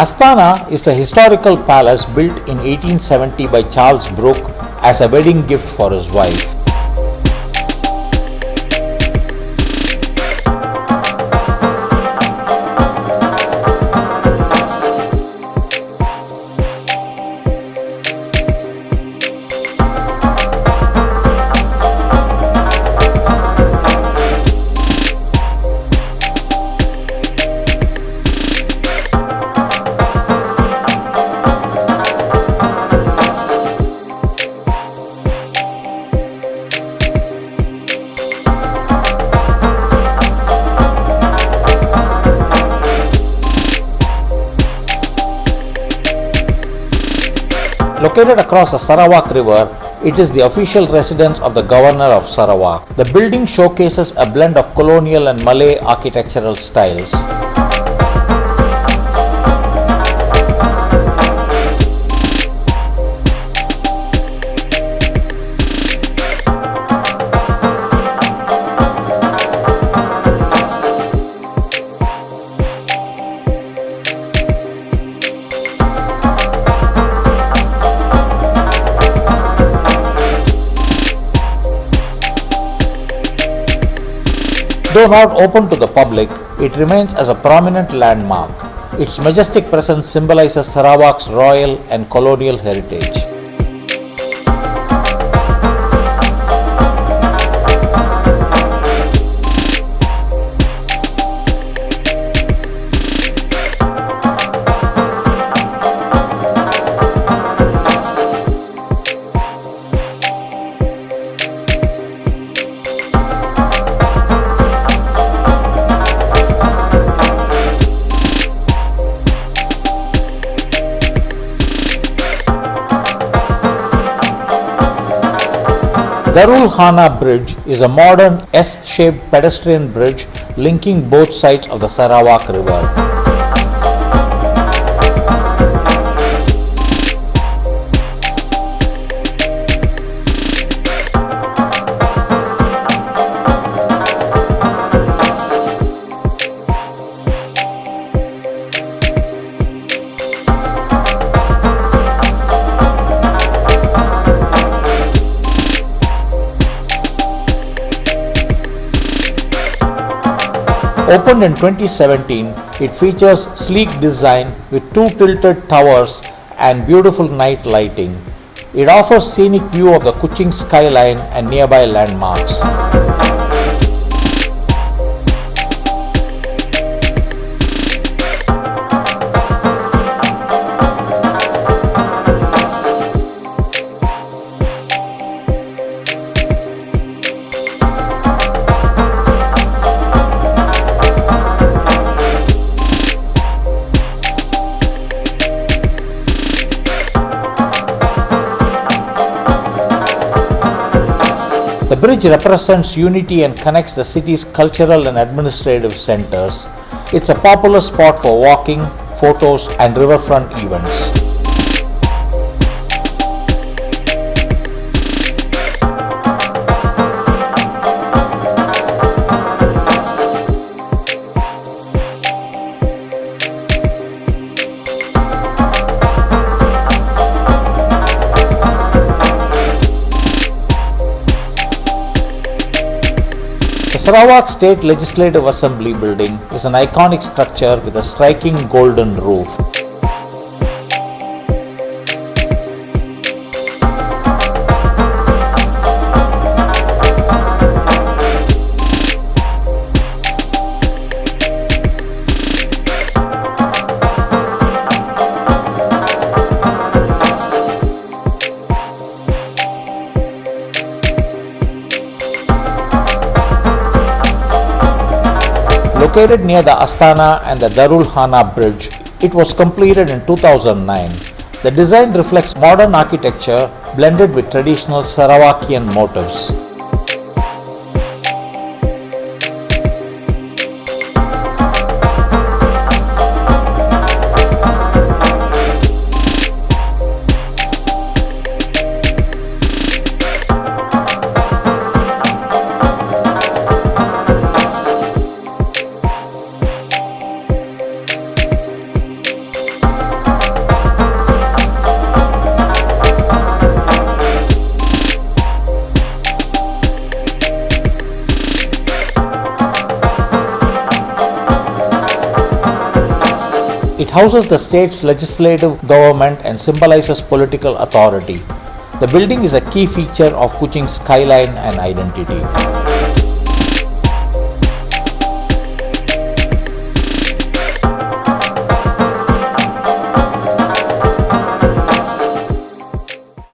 Astana is a historical palace built in 1870 by Charles Brooke as a wedding gift for his wife. Located across the Sarawak River, it is the official residence of the Governor of Sarawak. The building showcases a blend of colonial and Malay architectural styles. Though not open to the public, it remains as a prominent landmark. Its majestic presence symbolizes Sarawak's royal and colonial heritage. Darul Hana Bridge is a modern S-shaped pedestrian bridge linking both sides of the Sarawak River. Opened in 2017, it features sleek design with two tilted towers and beautiful night lighting. It offers scenic view of the Kuching skyline and nearby landmarks. The bridge represents unity and connects the city's cultural and administrative centers. It's a popular spot for walking, photos, and riverfront events. The Sarawak State Legislative Assembly building is an iconic structure with a striking golden roof. Located near the Astana and the Darul Hana Bridge, it was completed in 2009. The design reflects modern architecture blended with traditional Sarawakian motifs. It houses the state's legislative government and symbolizes political authority. The building is a key feature of Kuching's skyline and identity.